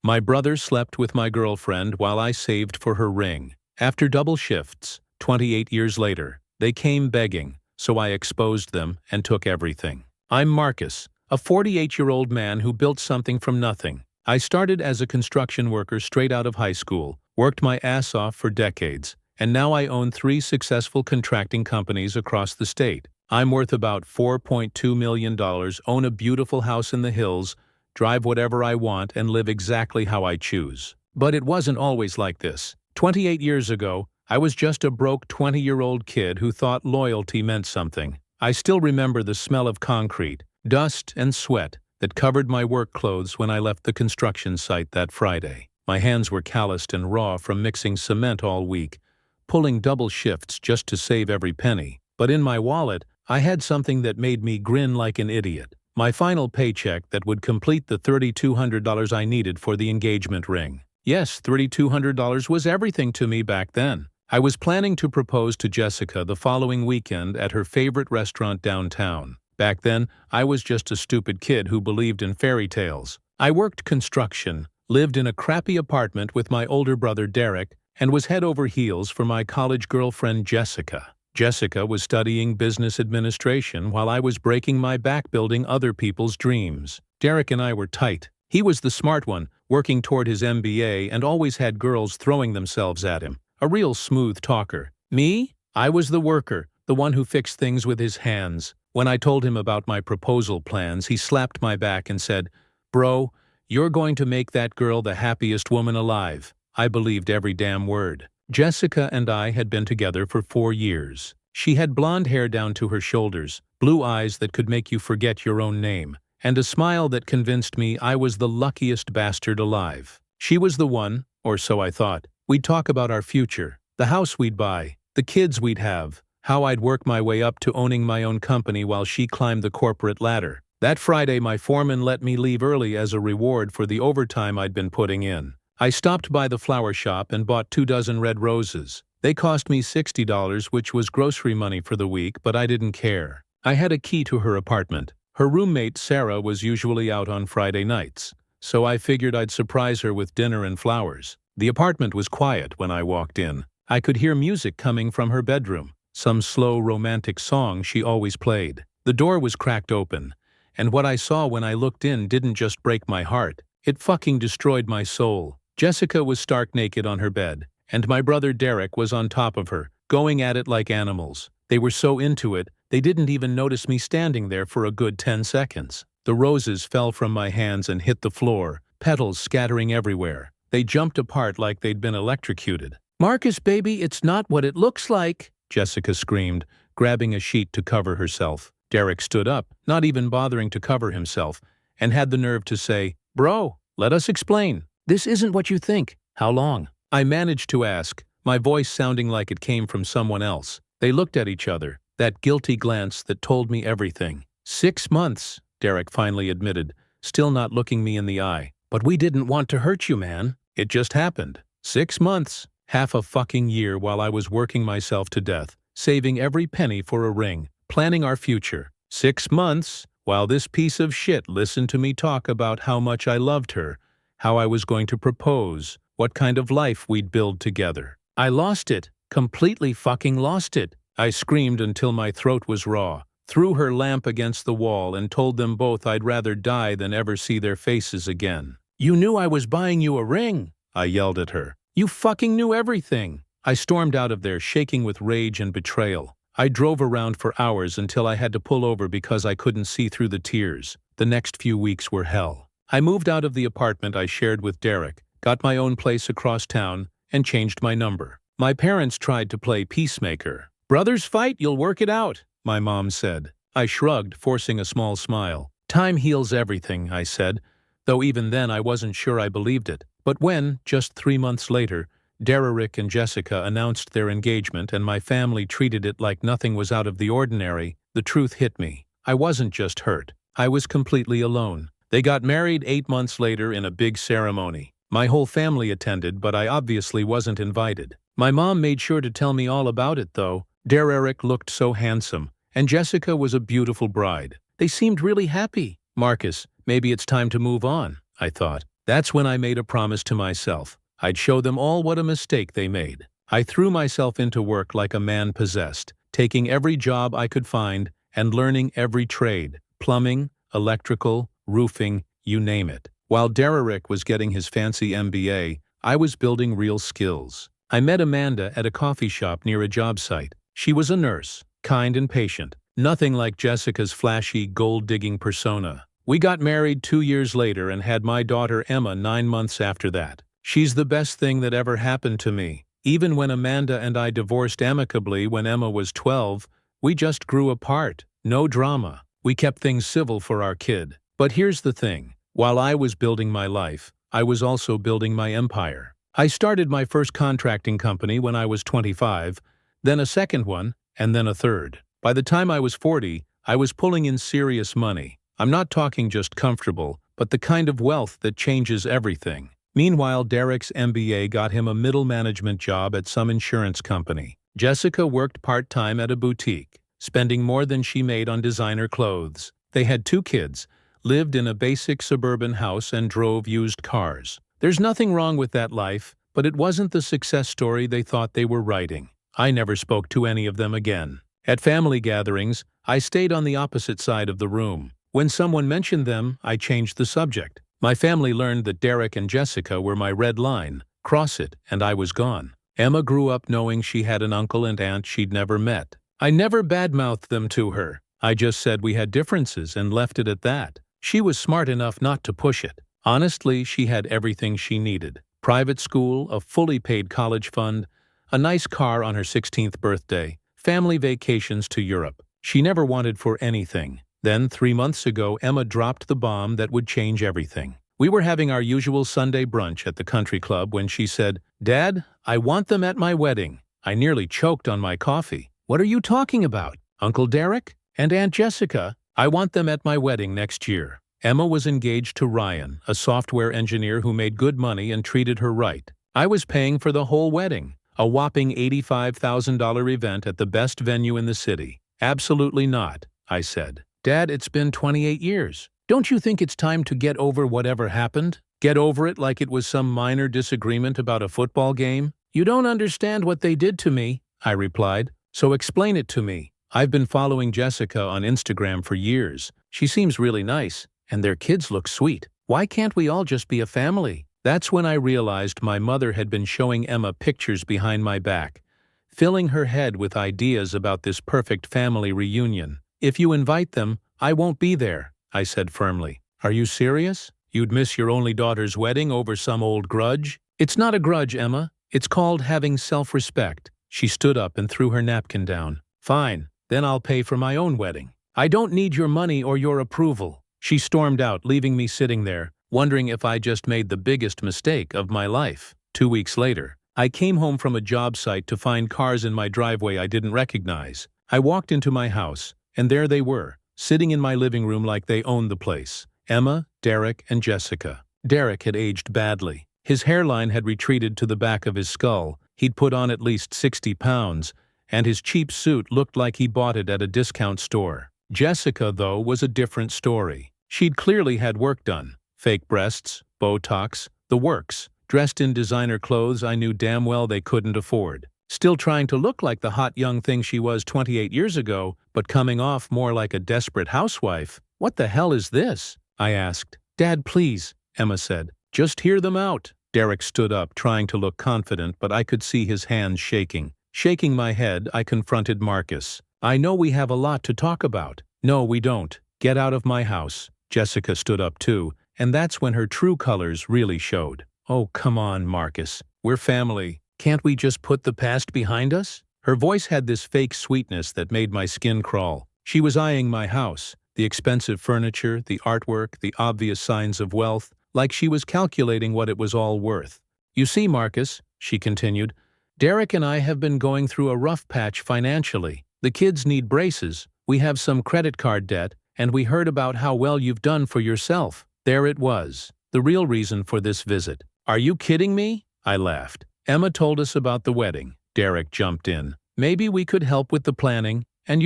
My brother slept with my girlfriend while I saved for her ring. After double shifts, 28 years later, they came begging, so I exposed them and took everything. I'm Marcus, a 48-year-old man who built something from nothing. I started as a construction worker straight out of high school, worked my ass off for decades, and now I own 3 successful contracting companies across the state. I'm worth about $4.2 million, own a beautiful house in the hills, drive whatever I want, and live exactly how I choose. But it wasn't always like this. 28 years ago, I was just a broke 20-year-old kid who thought loyalty meant something. I still remember the smell of concrete, dust, and sweat that covered my work clothes when I left the construction site that Friday. My hands were calloused and raw from mixing cement all week, pulling double shifts just to save every penny. But in my wallet, I had something that made me grin like an idiot. My final paycheck that would complete the $3,200 I needed for the engagement ring. Yes, $3,200 was everything to me back then. I was planning to propose to Jessica the following weekend at her favorite restaurant downtown. Back then, I was just a stupid kid who believed in fairy tales. I worked construction, lived in a crappy apartment with my older brother Derek, and was head over heels for my college girlfriend Jessica. Jessica was studying business administration while I was breaking my back building other people's dreams. Derek and I were tight. He was the smart one, working toward his MBA, and always had girls throwing themselves at him. A real smooth talker. Me? I was the worker, the one who fixed things with his hands. When I told him about my proposal plans, he slapped my back and said, "Bro, you're going to make that girl the happiest woman alive." I believed every damn word. Jessica and I had been together for 4 years. She had blonde hair down to her shoulders, blue eyes that could make you forget your own name, and a smile that convinced me I was the luckiest bastard alive. She was the one, or so I thought. We'd talk about our future, the house we'd buy, the kids we'd have, how I'd work my way up to owning my own company while she climbed the corporate ladder. That Friday, my foreman let me leave early as a reward for the overtime I'd been putting in. I stopped by the flower shop and bought 24 red roses. They cost me $60, which was grocery money for the week, but I didn't care. I had a key to her apartment. Her roommate, Sarah, was usually out on Friday nights, so I figured I'd surprise her with dinner and flowers. The apartment was quiet when I walked in. I could hear music coming from her bedroom, some slow romantic song she always played. The door was cracked open, and what I saw when I looked in didn't just break my heart. It fucking destroyed my soul. Jessica was stark naked on her bed, and my brother Derek was on top of her, going at it like animals. They were so into it, they didn't even notice me standing there for a good 10 seconds. The roses fell from my hands and hit the floor, petals scattering everywhere. They jumped apart like they'd been electrocuted. "Marcus, baby, it's not what it looks like," Jessica screamed, grabbing a sheet to cover herself. Derek stood up, not even bothering to cover himself, and had the nerve to say, "Bro, let us explain. This isn't what you think. How long?" I managed to ask, my voice sounding like it came from someone else. They looked at each other, that guilty glance that told me everything. 6 months, Derek finally admitted, still not looking me in the eye. "But we didn't want to hurt you, man. It just happened. 6 months. Half a fucking year while I was working myself to death, saving every penny for a ring, planning our future. 6 months while this piece of shit listened to me talk about how much I loved her, how I was going to propose, what kind of life we'd build together. I lost it. Completely fucking lost it." I screamed until my throat was raw, threw her lamp against the wall, and told them both I'd rather die than ever see their faces again. "You knew I was buying you a ring," I yelled at her. "You fucking knew everything." I stormed out of there, shaking with rage and betrayal. I drove around for hours until I had to pull over because I couldn't see through the tears. The next few weeks were hell. I moved out of the apartment I shared with Derek, got my own place across town, and changed my number. My parents tried to play peacemaker. "Brothers fight, you'll work it out," my mom said. I shrugged, forcing a small smile. "Time heals everything," I said, though even then I wasn't sure I believed it. But when, just 3 months later, Derek and Jessica announced their engagement and my family treated it like nothing was out of the ordinary, the truth hit me. I wasn't just hurt. I was completely alone. They got married 8 months later in a big ceremony. My whole family attended, but I obviously wasn't invited. My mom made sure to tell me all about it, though. Derek looked so handsome, and Jessica was a beautiful bride. They seemed really happy. "Marcus, maybe it's time to move on," I thought. That's when I made a promise to myself. I'd show them all what a mistake they made. I threw myself into work like a man possessed, taking every job I could find and learning every trade: plumbing, electrical, roofing, you name it. While Derek was getting his fancy MBA, I was building real skills. I met Amanda at a coffee shop near a job site. She was a nurse, kind and patient, nothing like Jessica's flashy, gold-digging persona. We got married 2 years later and had my daughter Emma 9 months after that. She's the best thing that ever happened to me. Even when Amanda and I divorced amicably when Emma was 12, we just grew apart. No drama. We kept things civil for our kid. But here's the thing. While I was building my life, I was also building my empire. I started my first contracting company when I was 25, then a second one, and then a third. By the time I was 40, I was pulling in serious money. I'm not talking just comfortable, but the kind of wealth that changes everything. Meanwhile, Derek's MBA got him a middle management job at some insurance company. Jessica worked part-time at a boutique, spending more than she made on designer clothes. They had 2 kids, lived in a basic suburban house, and drove used cars. There's nothing wrong with that life, but it wasn't the success story they thought they were writing. I never spoke to any of them again. At family gatherings, I stayed on the opposite side of the room. When someone mentioned them, I changed the subject. My family learned that Derek and Jessica were my red line. Cross it, and I was gone. Emma grew up knowing she had an uncle and aunt she'd never met. I never badmouthed them to her. I just said we had differences and left it at that. She was smart enough not to push it. Honestly, she had everything she needed. Private school, a fully paid college fund, a nice car on her 16th birthday, family vacations to Europe. She never wanted for anything. Then, 3 months ago, Emma dropped the bomb that would change everything. We were having our usual Sunday brunch at the country club when she said, "Dad, I want them at my wedding." I nearly choked on my coffee. "What are you talking about? Uncle Derek? And Aunt Jessica? I want them at my wedding next year." Emma was engaged to Ryan, a software engineer who made good money and treated her right. I was paying for the whole wedding, a whopping $85,000 event at the best venue in the city. "Absolutely not," I said. "Dad, it's been 28 years. Don't you think it's time to get over whatever happened? Get over it like it was some minor disagreement about a football game?" "You don't understand what they did to me," I replied. "So explain it to me. I've been following Jessica on Instagram for years. She seems really nice, and their kids look sweet. Why can't we all just be a family?" That's when I realized my mother had been showing Emma pictures behind my back, filling her head with ideas about this perfect family reunion. "If you invite them, I won't be there," I said firmly. "Are you serious? You'd miss your only daughter's wedding over some old grudge?" "It's not a grudge, Emma. It's called having self-respect." She stood up and threw her napkin down. "Fine, then I'll pay for my own wedding. I don't need your money or your approval." She stormed out, leaving me sitting there, wondering if I just made the biggest mistake of my life. 2 weeks later, I came home from a job site to find cars in my driveway I didn't recognize. I walked into my house, and there they were, sitting in my living room like they owned the place. Emma, Derek, and Jessica. Derek had aged badly. His hairline had retreated to the back of his skull. He'd put on at least 60 pounds, and his cheap suit looked like he bought it at a discount store. Jessica, though, was a different story. She'd clearly had work done. Fake breasts, Botox, the works. Dressed in designer clothes I knew damn well they couldn't afford. Still trying to look like the hot young thing she was 28 years ago, but coming off more like a desperate housewife. "What the hell is this?" I asked. "Dad, please," Emma said. "Just hear them out." Derek stood up, trying to look confident, but I could see his hands shaking. Shaking my head, I confronted Marcus. "I know we have a lot to talk about." "No, we don't. Get out of my house." Jessica stood up too, and that's when her true colors really showed. "Oh, come on, Marcus. We're family. Can't we just put the past behind us?" Her voice had this fake sweetness that made my skin crawl. She was eyeing my house, the expensive furniture, the artwork, the obvious signs of wealth, like she was calculating what it was all worth. "You see, Marcus," she continued, "Derek and I have been going through a rough patch financially. The kids need braces, we have some credit card debt, and we heard about how well you've done for yourself." There it was, the real reason for this visit. "Are you kidding me?" I laughed. "Emma told us about the wedding." Derek jumped in. "Maybe we could help with the planning, and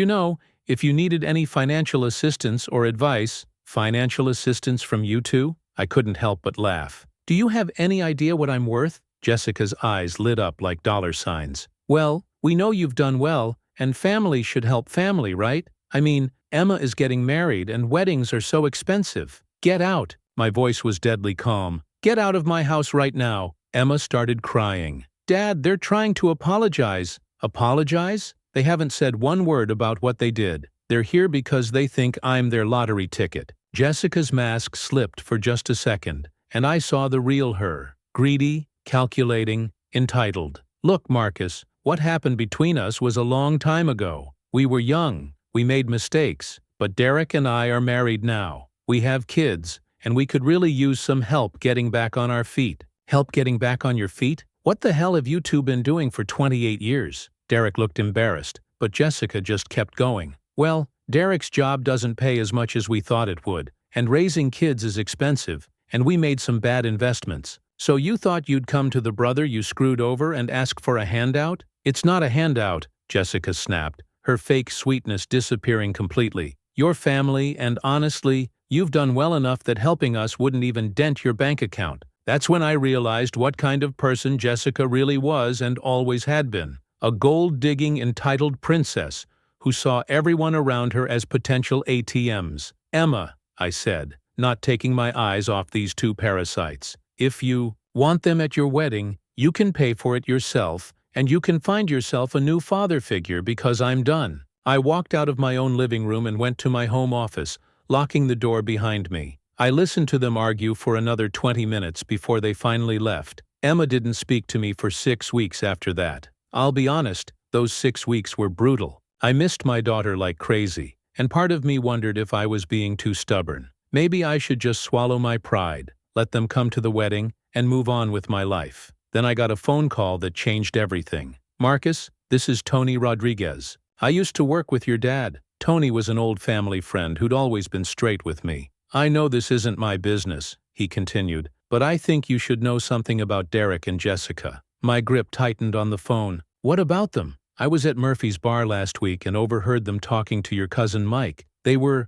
if you needed any financial assistance or advice." "Financial assistance from you two?" I couldn't help but laugh. Do you have any idea what I'm worth? Jessica's eyes lit up like dollar signs. Well, we know you've done well, and family should help family, right? I mean, Emma is getting married and weddings are so expensive. Get out. My voice was deadly calm. Get out of my house right now. Emma started crying. Dad, they're trying to apologize. Apologize? They haven't said one word about what they did. They're here because they think I'm their lottery ticket. Jessica's mask slipped for just a second, and I saw the real her. Greedy, calculating, entitled. Look, Marcus, what happened between us was a long time ago. We were young, we made mistakes, but Derek and I are married now. We have kids, and we could really use some help getting back on our feet. Help getting back on your feet? What the hell have you two been doing for 28 years? Derek looked embarrassed, but Jessica just kept going. Well, Derek's job doesn't pay as much as we thought it would, and raising kids is expensive, and we made some bad investments. So you thought you'd come to the brother you screwed over and ask for a handout? It's not a handout, Jessica snapped, her fake sweetness disappearing completely. Your family, and honestly, you've done well enough that helping us wouldn't even dent your bank account. That's when I realized what kind of person Jessica really was and always had been. A gold-digging, entitled princess who saw everyone around her as potential ATMs. Emma, I said, not taking my eyes off these two parasites. If you want them at your wedding, you can pay for it yourself, and you can find yourself a new father figure because I'm done. I walked out of my own living room and went to my home office, locking the door behind me. I listened to them argue for another 20 minutes before they finally left. Emma didn't speak to me for 6 weeks after that. I'll be honest, those 6 weeks were brutal. I missed my daughter like crazy, and part of me wondered if I was being too stubborn. Maybe I should just swallow my pride, let them come to the wedding, and move on with my life. Then I got a phone call that changed everything. Marcus, this is Tony Rodriguez. I used to work with your dad. Tony was an old family friend who'd always been straight with me. I know this isn't my business, he continued, but I think you should know something about Derek and Jessica. My grip tightened on the phone. What about them? I was at Murphy's bar last week and overheard them talking to your cousin Mike. They were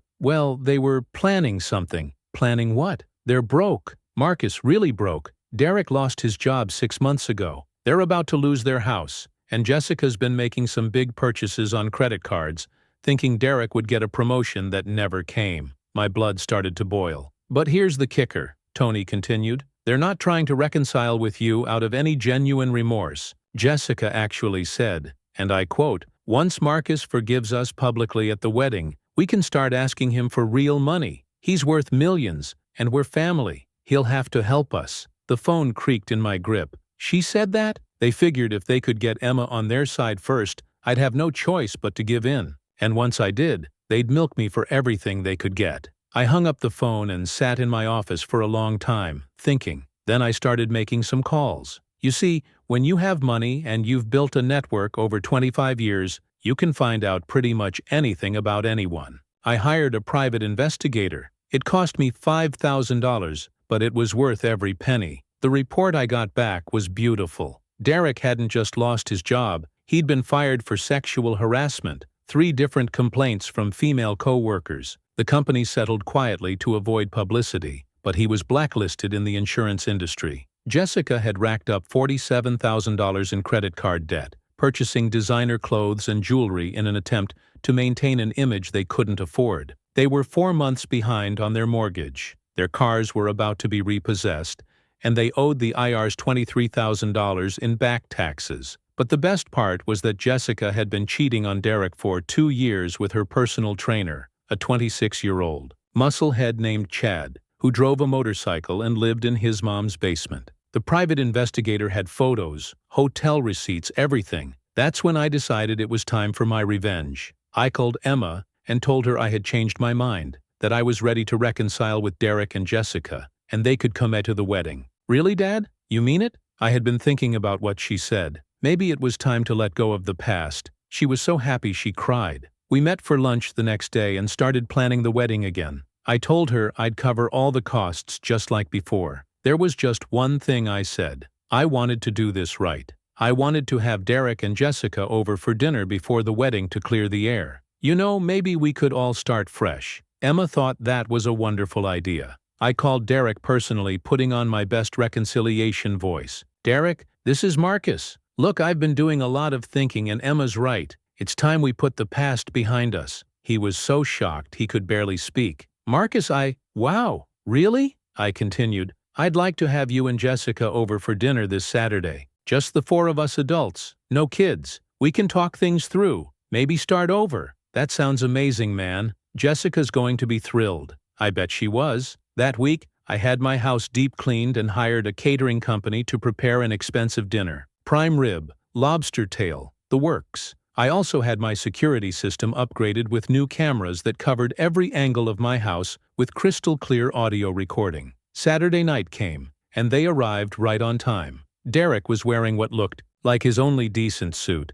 planning something. Planning what? They're broke. Marcus, really broke. Derek lost his job 6 months ago. They're about to lose their house, and Jessica's been making some big purchases on credit cards, thinking Derek would get a promotion that never came. My blood started to boil. But here's the kicker, Tony continued. They're not trying to reconcile with you out of any genuine remorse. Jessica actually said, and I quote, "Once Marcus forgives us publicly at the wedding, we can start asking him for real money. He's worth millions, and we're family. He'll have to help us." The phone creaked in my grip. She said that? They figured if they could get Emma on their side first, I'd have no choice but to give in. And once I did, they'd milk me for everything they could get. I hung up the phone and sat in my office for a long time, thinking. Then I started making some calls. You see, when you have money and you've built a network over 25 years, you can find out pretty much anything about anyone. I hired a private investigator. It cost me $5,000, but it was worth every penny. The report I got back was beautiful. Derek hadn't just lost his job, he'd been fired for sexual harassment, 3 different complaints from female co-workers. The company settled quietly to avoid publicity, but he was blacklisted in the insurance industry. Jessica had racked up $47,000 in credit card debt, purchasing designer clothes and jewelry in an attempt to maintain an image they couldn't afford. They were 4 months behind on their mortgage. Their cars were about to be repossessed, and they owed the IRS $23,000 in back taxes. But the best part was that Jessica had been cheating on Derek for 2 years with her personal trainer, a 26-year-old musclehead named Chad, who drove a motorcycle and lived in his mom's basement. The private investigator had photos, hotel receipts, everything. That's when I decided it was time for my revenge. I called Emma and told her I had changed my mind, that I was ready to reconcile with Derek and Jessica, and they could come to the wedding. Really, Dad? You mean it? I had been thinking about what she said. Maybe it was time to let go of the past. She was so happy she cried. We met for lunch the next day and started planning the wedding again. I told her I'd cover all the costs just like before. There was just one thing I said. I wanted to do this right. I wanted to have Derek and Jessica over for dinner before the wedding to clear the air. You know, maybe we could all start fresh. Emma thought that was a wonderful idea. I called Derek personally, putting on my best reconciliation voice. Derek, this is Marcus. Look, I've been doing a lot of thinking and Emma's right. It's time we put the past behind us. He was so shocked he could barely speak. Marcus, wow, really? I continued. I'd like to have you and Jessica over for dinner this Saturday. Just the four of us adults. No kids. We can talk things through. Maybe start over. That sounds amazing, man. Jessica's going to be thrilled. I bet she was. That week, I had my house deep cleaned and hired a catering company to prepare an expensive dinner. Prime rib, lobster tail, the works. I also had my security system upgraded with new cameras that covered every angle of my house with crystal clear audio recording. Saturday night came, and they arrived right on time. Derek was wearing what looked like his only decent suit,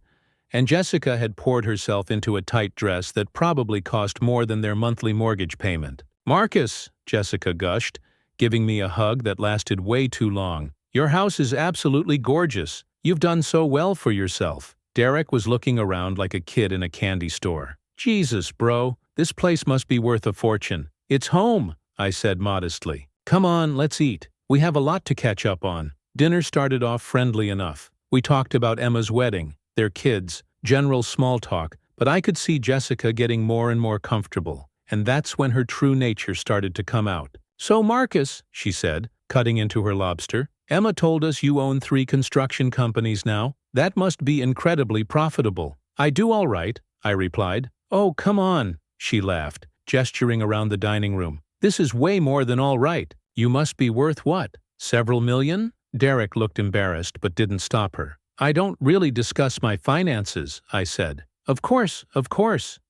and Jessica had poured herself into a tight dress that probably cost more than their monthly mortgage payment. Marcus, Jessica gushed, giving me a hug that lasted way too long. Your house is absolutely gorgeous. You've done so well for yourself. Derek was looking around like a kid in a candy store. Jesus, bro, this place must be worth a fortune. It's home, I said modestly. Come on, let's eat. We have a lot to catch up on. Dinner started off friendly enough. We talked about Emma's wedding, their kids, general small talk, but I could see Jessica getting more and more comfortable, and that's when her true nature started to come out. So Marcus, she said, cutting into her lobster, Emma told us you own 3 construction companies now. That must be incredibly profitable. I do all right, I replied. Oh, come on, she laughed, gesturing around the dining room. This is way more than all right. You must be worth what? Several million? Derek looked embarrassed but didn't stop her. I don't really discuss my finances, I said. Of course,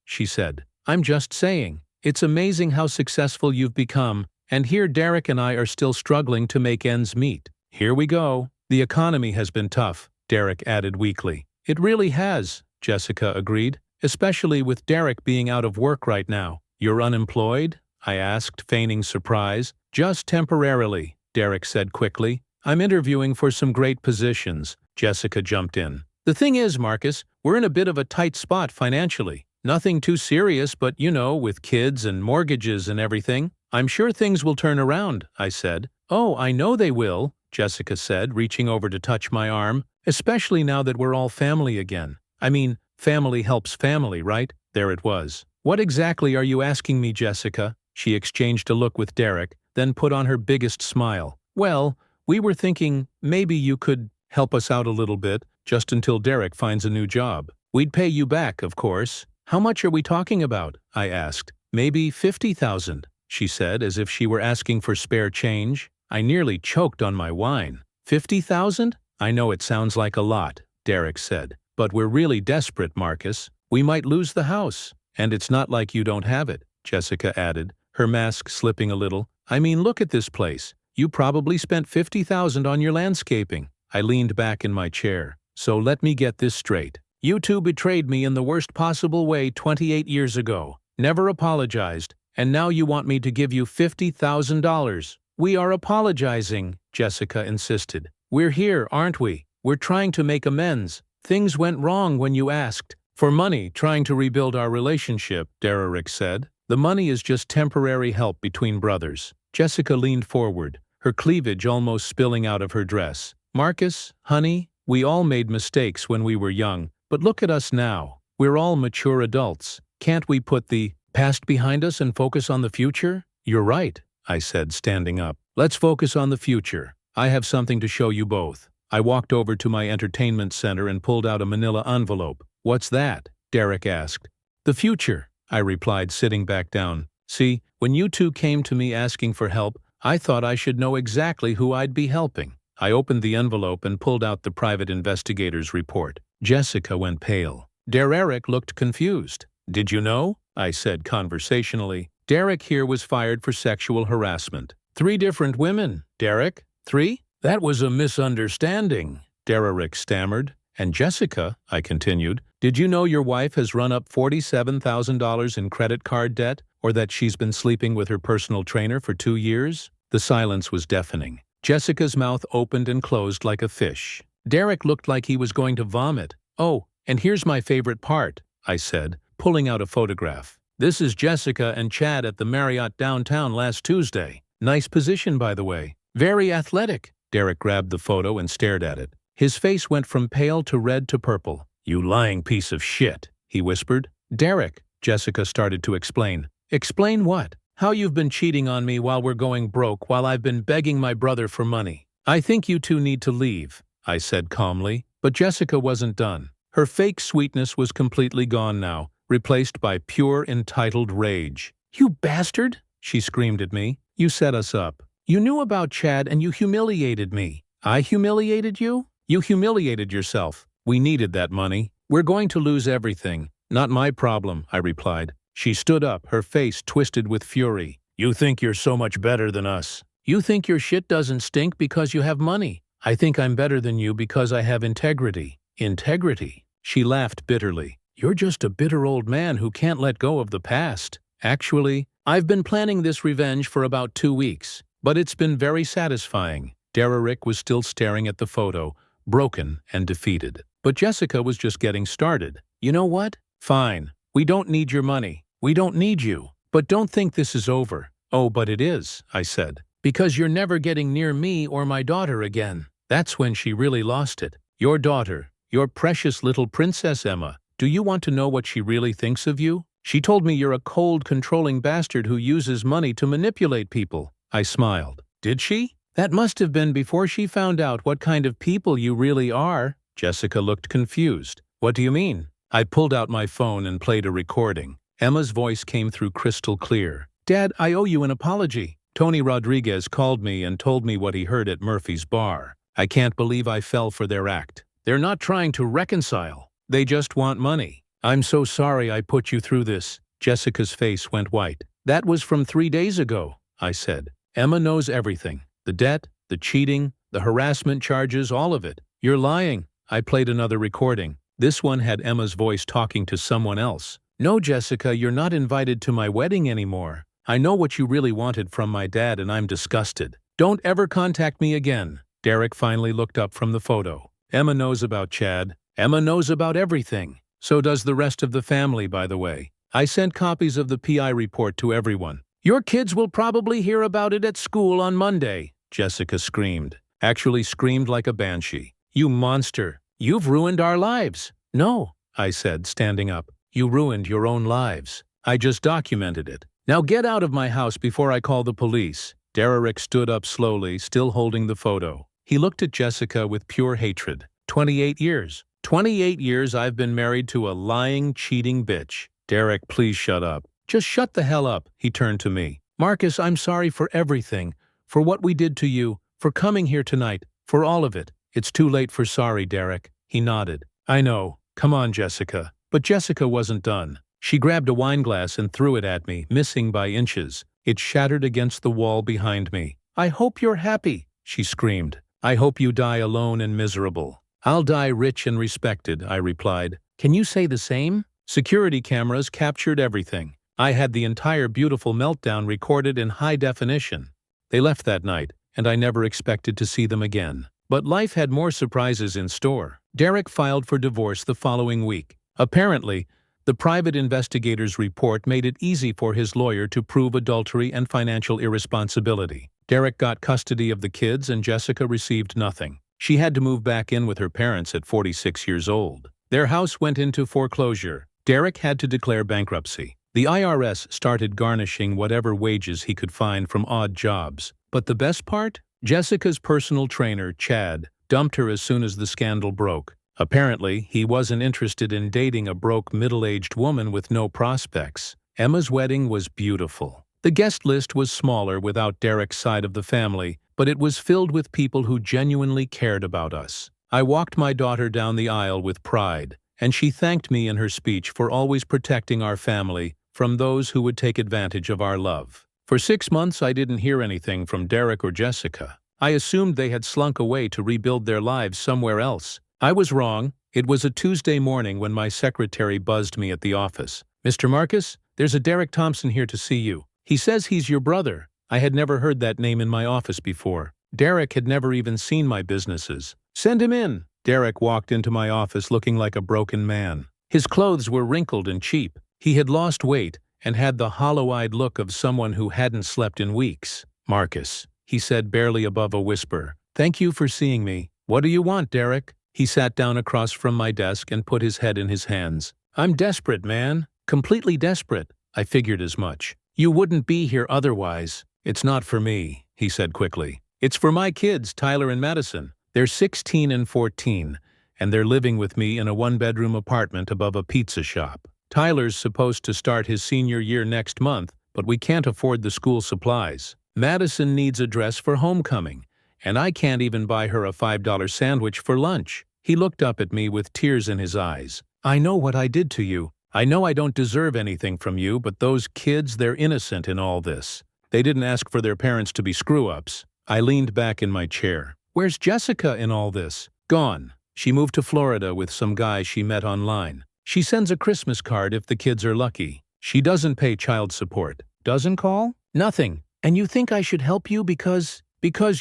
she said. I'm just saying. It's amazing how successful you've become, and here Derek and I are still struggling to make ends meet. Here we go. The economy has been tough, Derek added weakly. It really has, Jessica agreed, especially with Derek being out of work right now. You're unemployed? I asked, feigning surprise. Just temporarily, Derek said quickly. I'm interviewing for some great positions, Jessica jumped in. The thing is, Marcus, we're in a bit of a tight spot financially. Nothing too serious, but with kids and mortgages and everything. I'm sure things will turn around, I said. Oh, I know they will, Jessica said, reaching over to touch my arm, especially now that we're all family again. I mean, family helps family, right? There it was. What exactly are you asking me, Jessica? She exchanged a look with Derek, then put on her biggest smile. Well, we were thinking maybe you could help us out a little bit, just until Derek finds a new job. We'd pay you back, of course. How much are we talking about? I asked. Maybe 50,000, she said, as if she were asking for spare change. I nearly choked on my wine. 50,000? I know it sounds like a lot, Derek said. But we're really desperate, Marcus. We might lose the house. And it's not like you don't have it, Jessica added, her mask slipping a little. I mean, look at this place. You probably spent 50,000 on your landscaping. I leaned back in my chair. So let me get this straight. You two betrayed me in the worst possible way 28 years ago. Never apologized. And now you want me to give you $50,000. We are apologizing, Jessica insisted. We're here, aren't we? We're trying to make amends. Things went wrong when you asked for money trying to rebuild our relationship, Derek said. The money is just temporary help between brothers. Jessica leaned forward, her cleavage almost spilling out of her dress. Marcus, honey, we all made mistakes when we were young, but look at us now. We're all mature adults. Can't we put the past behind us and focus on the future? You're right, I said, standing up. Let's focus on the future. I have something to show you both. I walked over to my entertainment center and pulled out a manila envelope. What's that? Derek asked. The future, I replied, sitting back down. See, when you two came to me asking for help, I thought I should know exactly who I'd be helping. I opened the envelope and pulled out the private investigator's report. Jessica went pale. Derek looked confused. Did you know? I said conversationally. Derek here was fired for sexual harassment. 3 different women, Derek. 3? That was a misunderstanding, Derek stammered. And Jessica, I continued, did you know your wife has run up $47,000 in credit card debt, or that she's been sleeping with her personal trainer for 2 years? The silence was deafening. Jessica's mouth opened and closed like a fish. Derek looked like he was going to vomit. Oh, and here's my favorite part, I said, pulling out a photograph. This is Jessica and Chad at the Marriott downtown last Tuesday. Nice position, by the way. Very athletic. Derek grabbed the photo and stared at it. His face went from pale to red to purple. You lying piece of shit, he whispered. Derek, Jessica started to explain. Explain what? How you've been cheating on me while we're going broke while I've been begging my brother for money. I think you two need to leave, I said calmly, but Jessica wasn't done. Her fake sweetness was completely gone now, replaced by pure entitled rage. You bastard, she screamed at me. You set us up. You knew about Chad and you humiliated me. I humiliated you? You humiliated yourself. We needed that money. We're going to lose everything. Not my problem, I replied. She stood up, her face twisted with fury. You think you're so much better than us. You think your shit doesn't stink because you have money. I think I'm better than you because I have integrity. Integrity? She laughed bitterly. You're just a bitter old man who can't let go of the past. Actually, I've been planning this revenge for about 2 weeks, but it's been very satisfying. Derek was still staring at the photo, broken and defeated. But Jessica was just getting started. You know what? Fine. We don't need your money. We don't need you. But don't think this is over. Oh, but it is, I said. Because you're never getting near me or my daughter again. That's when she really lost it. Your daughter, your precious little Princess Emma. Do you want to know what she really thinks of you? She told me you're a cold, controlling bastard who uses money to manipulate people. I smiled. Did she? That must have been before she found out what kind of people you really are. Jessica looked confused. What do you mean? I pulled out my phone and played a recording. Emma's voice came through crystal clear. Dad, I owe you an apology. Tony Rodriguez called me and told me what he heard at Murphy's bar. I can't believe I fell for their act. They're not trying to reconcile. They just want money. I'm so sorry I put you through this. Jessica's face went white. That was from 3 days ago, I said. Emma knows everything. The debt, the cheating, the harassment charges, all of it. You're lying. I played another recording. This one had Emma's voice talking to someone else. No, Jessica, you're not invited to my wedding anymore. I know what you really wanted from my dad and I'm disgusted. Don't ever contact me again. Derek finally looked up from the photo. Emma knows about Chad. Emma knows about everything. So does the rest of the family, by the way. I sent copies of the PI report to everyone. Your kids will probably hear about it at school on Monday, Jessica screamed. Actually screamed like a banshee. You monster. You've ruined our lives. No, I said, standing up. You ruined your own lives. I just documented it. Now get out of my house before I call the police. Derek stood up slowly, still holding the photo. He looked at Jessica with pure hatred. 28 years. 28 years I've been married to a lying, cheating bitch. Derek, please shut up. Just shut the hell up, he turned to me. Marcus, I'm sorry for everything. For what we did to you. For coming here tonight. For all of it. It's too late for sorry, Derek. He nodded. I know. Come on, Jessica. But Jessica wasn't done. She grabbed a wineglass and threw it at me, missing by inches. It shattered against the wall behind me. I hope you're happy, she screamed. I hope you die alone and miserable. I'll die rich and respected, I replied. Can you say the same? Security cameras captured everything. I had the entire beautiful meltdown recorded in high definition. They left that night, and I never expected to see them again. But life had more surprises in store. Derek filed for divorce the following week. Apparently, the private investigator's report made it easy for his lawyer to prove adultery and financial irresponsibility. Derek got custody of the kids and Jessica received nothing. She had to move back in with her parents at 46 years old. Their house went into foreclosure. Derek had to declare bankruptcy. The IRS started garnishing whatever wages he could find from odd jobs. But the best part? Jessica's personal trainer, Chad, dumped her as soon as the scandal broke. Apparently, he wasn't interested in dating a broke middle-aged woman with no prospects. Emma's wedding was beautiful. The guest list was smaller without Derek's side of the family, but it was filled with people who genuinely cared about us. I walked my daughter down the aisle with pride, and she thanked me in her speech for always protecting our family from those who would take advantage of our love. For 6 months, I didn't hear anything from Derek or Jessica. I assumed they had slunk away to rebuild their lives somewhere else. I was wrong. It was a Tuesday morning when my secretary buzzed me at the office. Mr. Marcus, there's a Derek Thompson here to see you. He says he's your brother. I had never heard that name in my office before. Derek had never even seen my businesses. Send him in. Derek walked into my office looking like a broken man. His clothes were wrinkled and cheap. He had lost weight and had the hollow-eyed look of someone who hadn't slept in weeks. Marcus, he said barely above a whisper. Thank you for seeing me. What do you want, Derek? He sat down across from my desk and put his head in his hands. I'm desperate, man. Completely desperate. I figured as much. You wouldn't be here otherwise. It's not for me, he said quickly. It's for my kids, Tyler and Madison. They're 16 and 14, and they're living with me in a one-bedroom apartment above a pizza shop. Tyler's supposed to start his senior year next month, but we can't afford the school supplies. Madison needs a dress for homecoming, and I can't even buy her a $5 sandwich for lunch. He looked up at me with tears in his eyes. I know what I did to you. I know I don't deserve anything from you, but those kids, they're innocent in all this. They didn't ask for their parents to be screw-ups. I leaned back in my chair. Where's Jessica in all this? Gone. She moved to Florida with some guy she met online. She sends a Christmas card if the kids are lucky. She doesn't pay child support. Doesn't call? Nothing. And you think I should help you because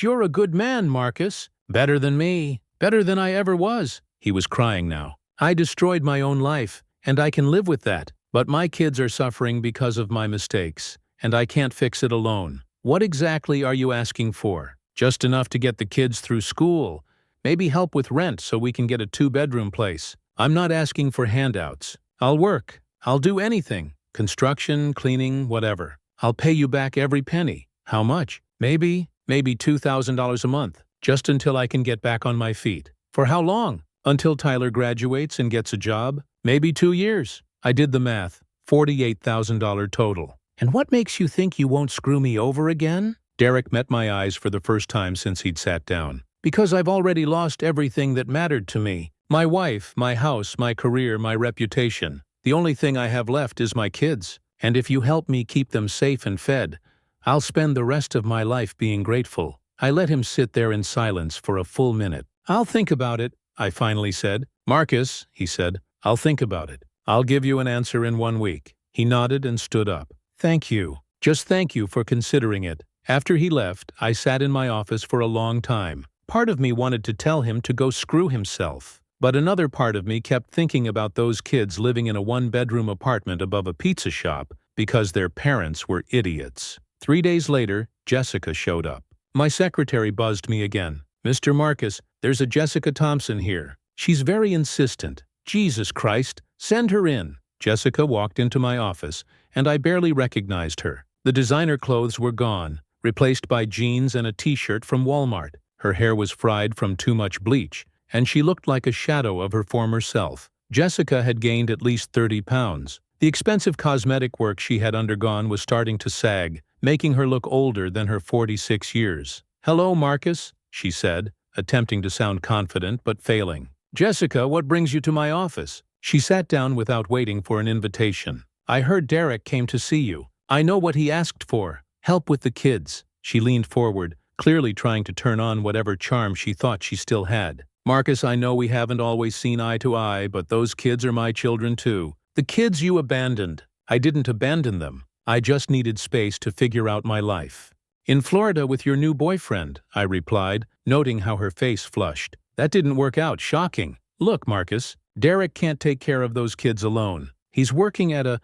you're a good man, Marcus. Better than me. Better than I ever was. He was crying now. I destroyed my own life, and I can live with that. But my kids are suffering because of my mistakes, and I can't fix it alone. What exactly are you asking for? Just enough to get the kids through school. Maybe help with rent so we can get a 2-bedroom place. I'm not asking for handouts. I'll work. I'll do anything. Construction, cleaning, whatever. I'll pay you back every penny. How much? Maybe $2,000 a month. Just until I can get back on my feet. For how long? Until Tyler graduates and gets a job? Maybe 2 years. I did the math. $48,000 total. And what makes you think you won't screw me over again? Derek met my eyes for the first time since he'd sat down. Because I've already lost everything that mattered to me. My wife, my house, my career, my reputation. The only thing I have left is my kids. And if you help me keep them safe and fed, I'll spend the rest of my life being grateful. I let him sit there in silence for a full minute. I'll think about it, I finally said. Marcus, he said, I'll think about it. I'll give you an answer in 1 week. He nodded and stood up. Thank you. Just thank you for considering it. After he left, I sat in my office for a long time. Part of me wanted to tell him to go screw himself. But another part of me kept thinking about those kids living in a 1-bedroom apartment above a pizza shop because their parents were idiots. 3 days later, Jessica showed up. My secretary buzzed me again. Mr. Marcus, there's a Jessica Thompson here. She's very insistent. Jesus Christ, send her in. Jessica walked into my office, and I barely recognized her. The designer clothes were gone, replaced by jeans and a t-shirt from Walmart. Her hair was fried from too much bleach, and she looked like a shadow of her former self. Jessica had gained at least 30 pounds. The expensive cosmetic work she had undergone was starting to sag, making her look older than her 46 years. Hello, Marcus, she said, attempting to sound confident but failing. Jessica, what brings you to my office? She sat down without waiting for an invitation. I heard Derek came to see you. I know what he asked for. Help with the kids. She leaned forward, clearly trying to turn on whatever charm she thought she still had. Marcus, I know we haven't always seen eye to eye, but those kids are my children too. The kids you abandoned. I didn't abandon them. I just needed space to figure out my life. In Florida with your new boyfriend, I replied, noting how her face flushed. That didn't work out. Shocking. Look, Marcus, Derek can't take care of those kids alone. He's working at a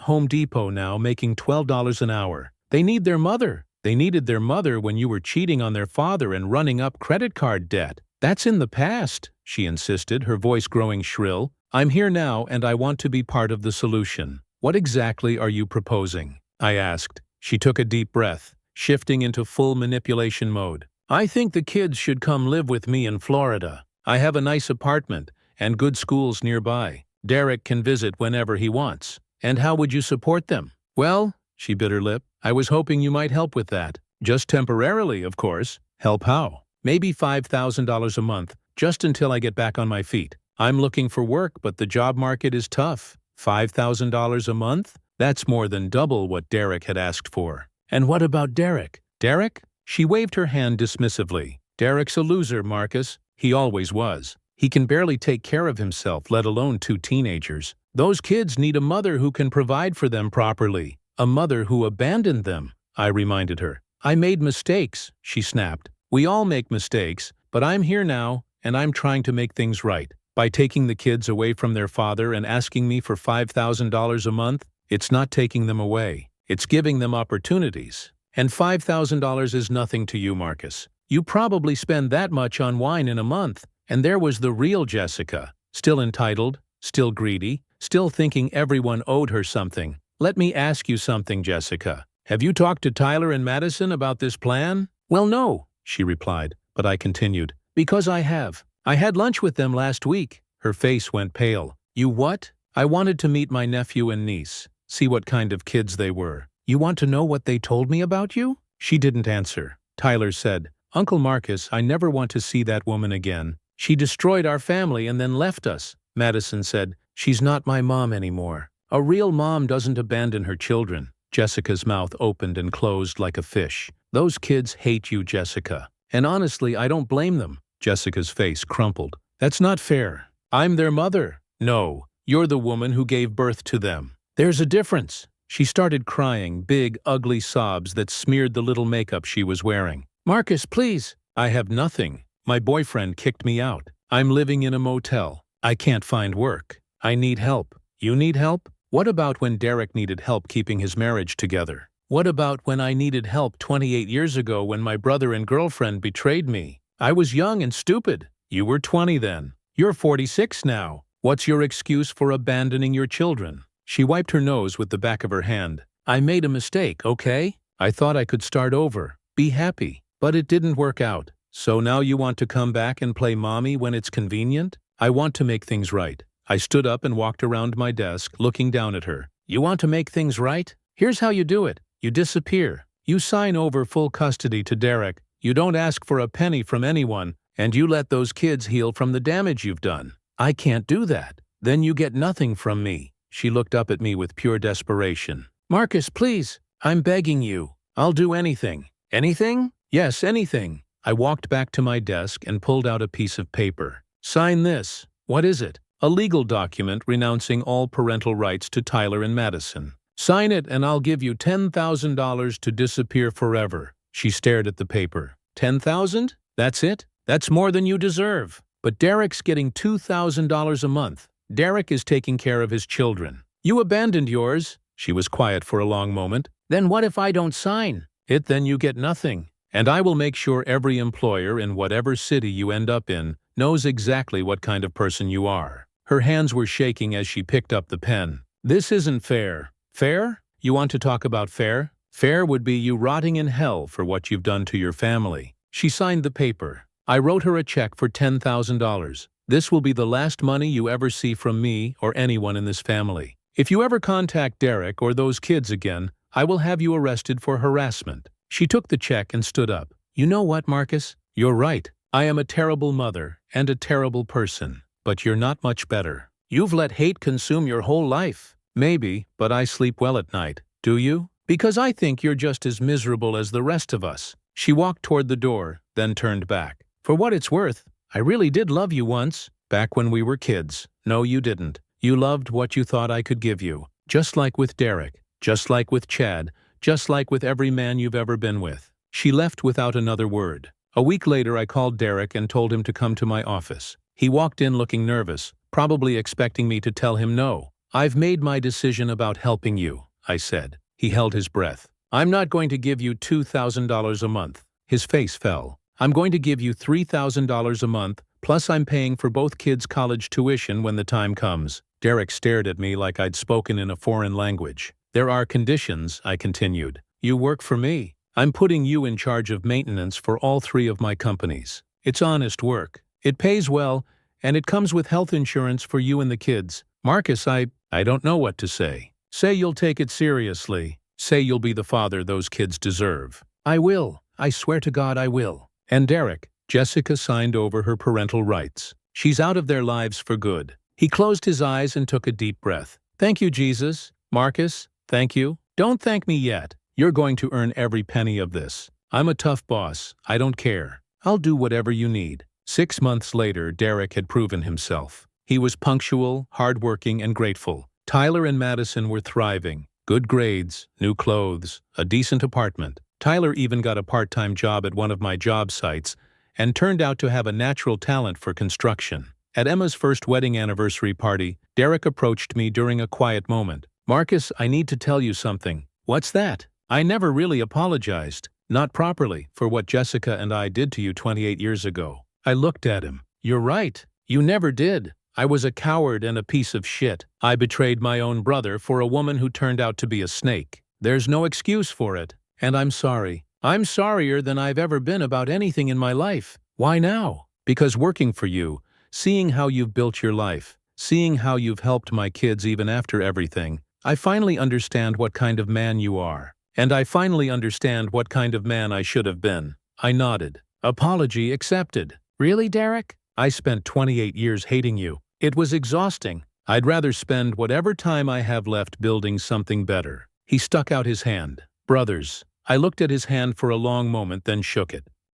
Home Depot now, making $12 an hour. They need their mother. They needed their mother when you were cheating on their father and running up credit card debt. That's in the past, she insisted, her voice growing shrill. I'm here now and I want to be part of the solution. What exactly are you proposing? I asked. She took a deep breath, shifting into full manipulation mode. I think the kids should come live with me in Florida. I have a nice apartment and good schools nearby. Derek can visit whenever he wants. And how would you support them? Well, she bit her lip, I was hoping you might help with that. Just temporarily, of course. Help how? Maybe $5,000 a month, just until I get back on my feet. I'm looking for work, but the job market is tough. $5,000 a month? That's more than double what Derek had asked for. And what about Derek? Derek? She waved her hand dismissively. Derek's a loser, Marcus. He always was. He can barely take care of himself, let alone 2 teenagers. Those kids need a mother who can provide for them properly. A mother who abandoned them, I reminded her. I made mistakes, she snapped. We all make mistakes, but I'm here now, and I'm trying to make things right. By taking the kids away from their father and asking me for $5,000 a month, it's not taking them away. It's giving them opportunities. And $5,000 is nothing to you, Marcus. You probably spend that much on wine in a month. And there was the real Jessica, still entitled, still greedy, still thinking everyone owed her something. Let me ask you something, Jessica. Have you talked to Tyler and Madison about this plan? Well, no, she replied, but I continued. Because I have. I had lunch with them last week. Her face went pale. You what? I wanted to meet my nephew and niece, see what kind of kids they were. You want to know what they told me about you? She didn't answer. Tyler said, Uncle Marcus, I never want to see that woman again. She destroyed our family and then left us. Madison said, She's not my mom anymore. A real mom doesn't abandon her children. Jessica's mouth opened and closed like a fish. Those kids hate you, Jessica. And honestly, I don't blame them. Jessica's face crumpled. That's not fair. I'm their mother. No, you're the woman who gave birth to them. There's a difference. She started crying, big, ugly sobs that smeared the little makeup she was wearing. Marcus, please. I have nothing. My boyfriend kicked me out. I'm living in a motel. I can't find work. I need help. You need help? What about when Derek needed help keeping his marriage together? What about when I needed help 28 years ago when my brother and girlfriend betrayed me? I was young and stupid. You were 20 then. You're 46 now. What's your excuse for abandoning your children? She wiped her nose with the back of her hand. I made a mistake, okay? I thought I could start over. Be happy. But it didn't work out. So now you want to come back and play mommy when it's convenient? I want to make things right. I stood up and walked around my desk, looking down at her. You want to make things right? Here's how you do it. You disappear. You sign over full custody to Derek. You don't ask for a penny from anyone, and you let those kids heal from the damage you've done. I can't do that. Then you get nothing from me. She looked up at me with pure desperation. Marcus, please. I'm begging you. I'll do anything. Anything? Yes, anything. I walked back to my desk and pulled out a piece of paper. Sign this. What is it? A legal document renouncing all parental rights to Tyler and Madison. Sign it and I'll give you $10,000 to disappear forever. She stared at the paper. 10,000? That's it? That's more than you deserve. But Derek's getting $2,000 a month. Derek is taking care of his children. You abandoned yours. She was quiet for a long moment. Then what if I don't sign it? Then you get nothing. And I will make sure every employer in whatever city you end up in knows exactly what kind of person you are. Her hands were shaking as she picked up the pen. This isn't fair. Fair? You want to talk about fair? Fair would be you rotting in hell for what you've done to your family. She signed the paper. I wrote her a check for $10,000. This will be the last money you ever see from me or anyone in this family. If you ever contact Derek or those kids again, I will have you arrested for harassment. She took the check and stood up. You know what, Marcus? You're right. I am a terrible mother and a terrible person. But you're not much better. You've let hate consume your whole life. Maybe, but I sleep well at night. Do you? Because I think you're just as miserable as the rest of us. She walked toward the door, then turned back. For what it's worth, I really did love you once. Back when we were kids. No, you didn't. You loved what you thought I could give you. Just like with Derek. Just like with Chad. Just like with every man you've ever been with. She left without another word. A week later I called Derek and told him to come to my office. He walked in looking nervous, probably expecting me to tell him no. I've made my decision about helping you, I said. He held his breath. I'm not going to give you $2,000 a month. His face fell. I'm going to give you $3,000 a month, plus I'm paying for both kids' college tuition when the time comes. Derek stared at me like I'd spoken in a foreign language. There are conditions, I continued. You work for me. I'm putting you in charge of maintenance for all three of my companies. It's honest work. It pays well, and it comes with health insurance for you and the kids. Marcus, I don't know what to say. Say you'll take it seriously. Say you'll be the father those kids deserve. I will. I swear to God I will. And Derek, Jessica signed over her parental rights. She's out of their lives for good. He closed his eyes and took a deep breath. Thank you, Jesus. Marcus, thank you. Don't thank me yet. You're going to earn every penny of this. I'm a tough boss. I don't care. I'll do whatever you need. 6 months later, Derek had proven himself. He was punctual, hardworking, and grateful. Tyler and Madison were thriving. Good grades, new clothes, a decent apartment. Tyler even got a part-time job at one of my job sites and turned out to have a natural talent for construction. At Emma's first wedding anniversary party, Derek approached me during a quiet moment. Marcus, I need to tell you something. What's that? I never really apologized, not properly, for what Jessica and I did to you 28 years ago. I looked at him. You're right. You never did. I was a coward and a piece of shit. I betrayed my own brother for a woman who turned out to be a snake. There's no excuse for it. And I'm sorry. I'm sorrier than I've ever been about anything in my life. Why now? Because working for you, seeing how you've built your life, seeing how you've helped my kids even after everything, I finally understand what kind of man you are. And I finally understand what kind of man I should have been. I nodded. Apology accepted. Really, Derek? I spent 28 years hating you. It was exhausting. I'd rather spend whatever time I have left building something better. He stuck out his hand. Brothers. I looked at his hand for a long moment, then shook it.